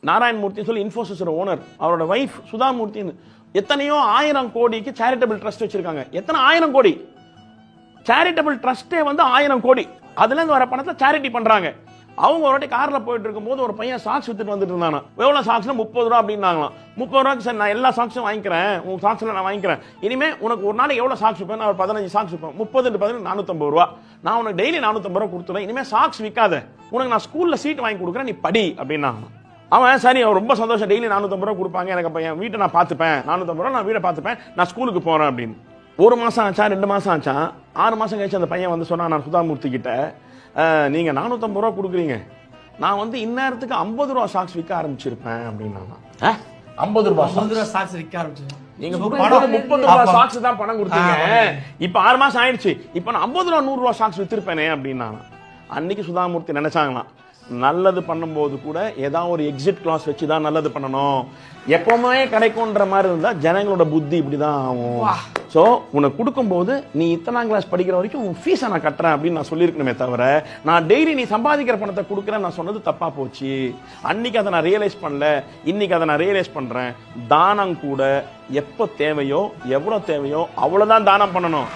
நாராயண் மூர்த்தி சொல்லி இன்ஃபோசிஸ் ஓனர், அவரோட வைஃப் சுதா மூர்த்தின்னு எத்தனையோ 1000 கோடிக்கு சேரிட்டபிள் ட்ரஸ்ட் வச்சிருக்காங்க. எத்தனை 1000 கோடி சேரிட்டபிள் ட்ரஸ்டே வந்து 1000 கோடி. அதுல இருந்து வர பணத்தை சேரிட்டி பண்றாங்க. அவங்க ஒரு வாட்டி கார்ல போயிட்டு இருக்கும்போது ஒரு பையன் சாக்ஸ் வித்துட்டு வந்துட்டு இருந்தானா. எவ்வளவு சாக்ஸ்னா 30 ரூபா அப்படின்னாங்களாம். 30 ரூபாய்க்கு சார் நான் எல்லா சாக்ஸும் வாங்கிக்கிறேன், உங்க சாக்ஸ்ல நான் வாங்கிக்கிறேன், இனிமே உனக்கு ஒரு நாளைக்கு எவ்வளவு சாக்ஸ் விற்பேன், நான் ஒரு 15 சாக்ஸ் விற்பேன், 30 15 450 ரூபா, நான் உனக்கு டெய்லி 450 ரூபா கொடுத்துறேன், இனிமே சாக்ஸ் விற்காத, உனக்கு நான் ஸ்கூல்ல சீட் வாங்கி கொடுக்குறேன், நீ படி அப்படின்னாங்க. அவன் சரி, அவன் ரொம்ப சந்தோஷம், டெய்லி 450 ரூபா கொடுப்பாங்க, எனக்கு அப்ப என் வீட்டை நான் பார்த்துப்பேன், 450 ரூபா நான் வீட்டை பார்த்துப்பேன், நான் ஸ்கூலுக்கு போறேன் அப்படின்னு. 1 மாசம் ஆச்சா 2 மாசம் ஆச்சா 6 மாசம் கழிச்சு அந்த பையன் வந்து சொன்னா, நான் சுதாமூர்த்தி கிட்ட, நீங்க 450 ரூபா கொடுக்குறீங்க, நான் வந்து இந்நேரத்துக்கு 50 ரூபா சாக்ஸ் விற்க ஆரம்பிச்சிருப்பேன் அப்படின்னா. 50 ரூபா சாக்ஸ் விற்க ஆரம்பிச்சு நீங்க 30 ரூபா சாக்ஸ் தான் பணம் கொடுத்தீங்க, இப்ப 6 மாசம் ஆயிடுச்சு, இப்ப நான் 50 ரூபா 100 ரூபா சாக்ஸ் வித்திருப்பேனே அப்படின்னா. அன்னைக்கு சுதாமூர்த்தி நினைச்சாங்களாம், நல்லது பண்ணும்போது கூட ஏதாவது ஒரு எக்ஸிட் கிளாஸ் வச்சு தான் நல்லது பண்ணணும், எப்பவுமே கிடைக்கும்ன்ற மாதிரி இருந்தா ஜனங்களோட புத்தி இப்படிதான் ஆகும். சோ உனக்கு கொடுக்கும்போது நீ இத்தனாம் கிளாஸ் படிக்கிற வரைக்கும் உன் ஃபீஸை நான் கட்டுறேன் அப்படின்னு நான் சொல்லியிருக்கணுமே தவிர, நான் டெய்லி நீ சம்பாதிக்கிற பணத்தை கொடுக்குறேன் நான் சொன்னது தப்பா போச்சு. அன்னைக்கு அதை நான் ரியலைஸ் பண்ணல, இன்னைக்கு அதை நான் ரியலைஸ் பண்றேன். தானம் கூட எப்போ தேவையோ எவ்வளவு தேவையோ அவ்வளவுதான் தானம் பண்ணணும்.